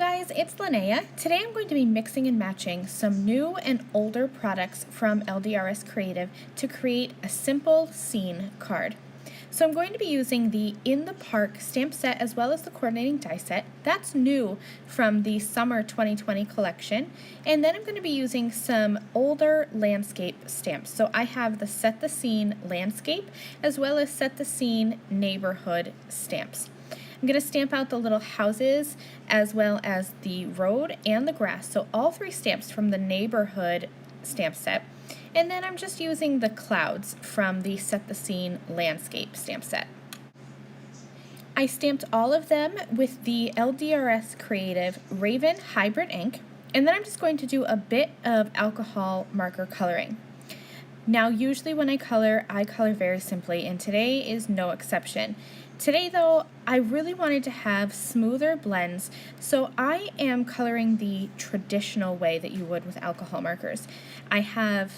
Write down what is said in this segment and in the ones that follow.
guys, it's Linnea. Today I'm going to be mixing and matching some new and older products from LDRS Creative to create a simple scene card. So I'm going to be using the In the Park stamp set as well as the coordinating die set. That's new from the summer 2020 collection. And then I'm going to be using some older landscape stamps. So I have the Set the Scene landscape as well as Set the Scene neighborhood stamps. I'm going to stamp out the little houses as well as the road and the grass. So all three stamps from the neighborhood stamp set. And then I'm just using the clouds from the Set the Scene landscape stamp set. I stamped all of them with the LDRS Creative Raven Hybrid ink. And then I'm just going to do a bit of alcohol marker coloring. Now usually when I color very simply, and today is no exception. Today though, I really wanted to have smoother blends, so I am coloring the traditional way that you would with alcohol markers. I have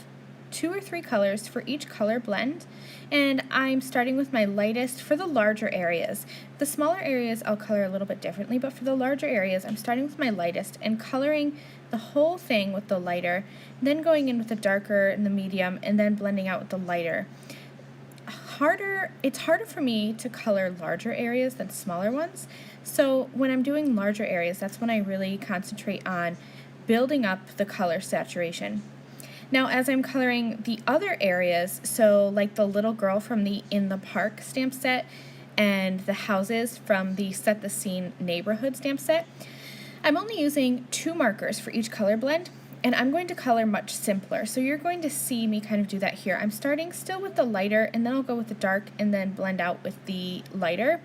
2 or 3 colors for each color blend, and I'm starting with my lightest for the larger areas. The smaller areas I'll color a little bit differently, but for the larger areas I'm starting with my lightest and coloring the whole thing with the lighter, then going in with the darker and the medium, and then blending out with the lighter. It's harder for me to color larger areas than smaller ones, so when I'm doing larger areas, that's when I really concentrate on building up the color saturation. Now as I'm coloring the other areas, so like the little girl from the In the Park stamp set and the houses from the Set the Scene neighborhood stamp set, I'm only using 2 markers for each color blend, and I'm going to color much simpler. So you're going to see me kind of do that here. I'm starting still with the lighter, and then I'll go with the dark and then blend out with the lighter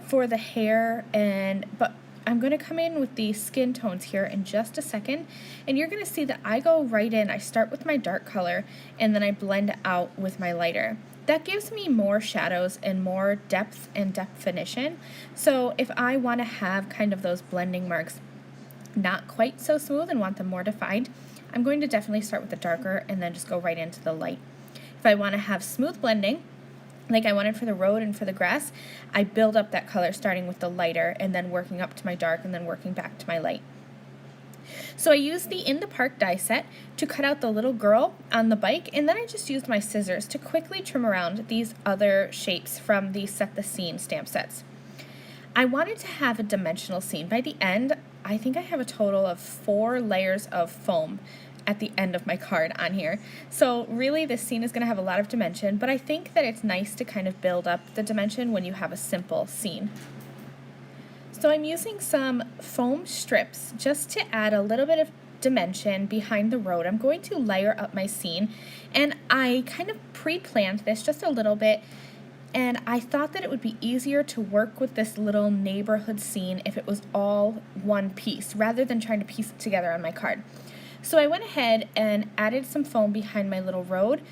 for the hair, but I'm going to come in with the skin tones here in just a second, and you're going to see that I go right in. I start with my dark color, and then I blend out with my lighter. That gives me more shadows and more depth and definition. So if I want to have kind of those blending marks not quite so smooth and want them more defined, I'm going to definitely start with the darker and then just go right into the light. If I want to have smooth blending, like I wanted for the road and for the grass, I build up that color starting with the lighter and then working up to my dark and then working back to my light. So I used the In the Park die set to cut out the little girl on the bike, and then I just used my scissors to quickly trim around these other shapes from the Set the Scene stamp sets. I wanted to have a dimensional scene. By the end, I think I have a total of 4 layers of foam at the end of my card on here. So really this scene is going to have a lot of dimension, but I think that it's nice to kind of build up the dimension when you have a simple scene. So I'm using some foam strips just to add a little bit of dimension behind the road. I'm going to layer up my scene, and I kind of pre-planned this just a little bit, and I thought that it would be easier to work with this little neighborhood scene if it was all one piece rather than trying to piece it together on my card. So I went ahead and added some foam behind my little road,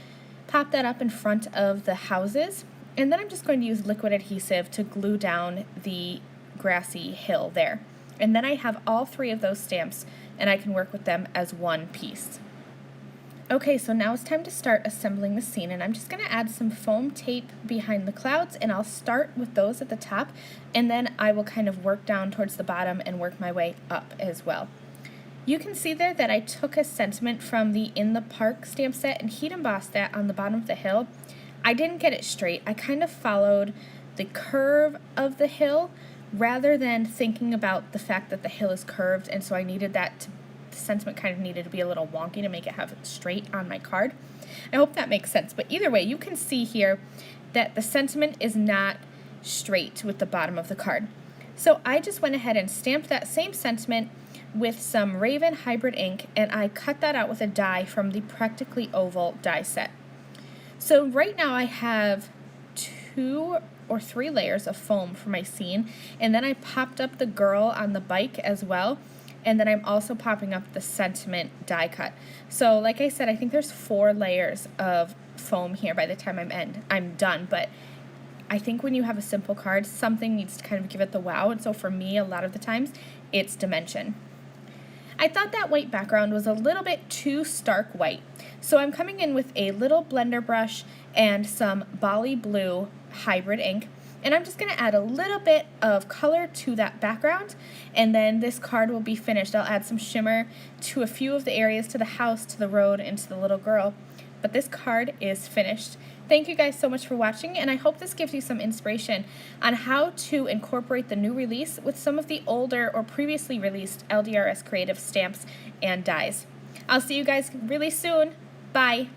popped that up in front of the houses, and then I'm just going to use liquid adhesive to glue down the grassy hill there. And then I have all 3 of those stamps, and I can work with them as one piece. Okay, so now it's time to start assembling the scene, and I'm just going to add some foam tape behind the clouds, and I'll start with those at the top, and then I will kind of work down towards the bottom and work my way up as well. You can see there that I took a sentiment from the In the Park stamp set and heat embossed that on the bottom of the hill. I didn't get it straight. I kind of followed the curve of the hill rather than thinking about the fact that the hill is curved, and so I needed the sentiment kind of needed to be a little wonky to make it have it straight on my card. I hope that makes sense, but either way, you can see here that the sentiment is not straight with the bottom of the card. So I just went ahead and stamped that same sentiment with some Raven Hybrid ink, and I cut that out with a die from the Practically Oval die set. So right now I have 2 or 3 layers of foam for my scene, and then I popped up the girl on the bike as well, and then I'm also popping up the sentiment die cut. So like I said, I think there's 4 layers of foam here by the time I'm done, but I think when you have a simple card, something needs to kind of give it the wow, and so for me, a lot of the times, it's dimension. I thought that white background was a little bit too stark white, so I'm coming in with a little blender brush and some Bali Blue hybrid ink, And I'm just going to add a little bit of color to that background, and then this card will be finished. I'll add some shimmer to a few of the areas, to the house, to the road, and to the little girl. But this card is finished. Thank you guys so much for watching, and I hope this gives you some inspiration on how to incorporate the new release with some of the older or previously released LDRS Creative stamps and dies. I'll see you guys really soon. Bye!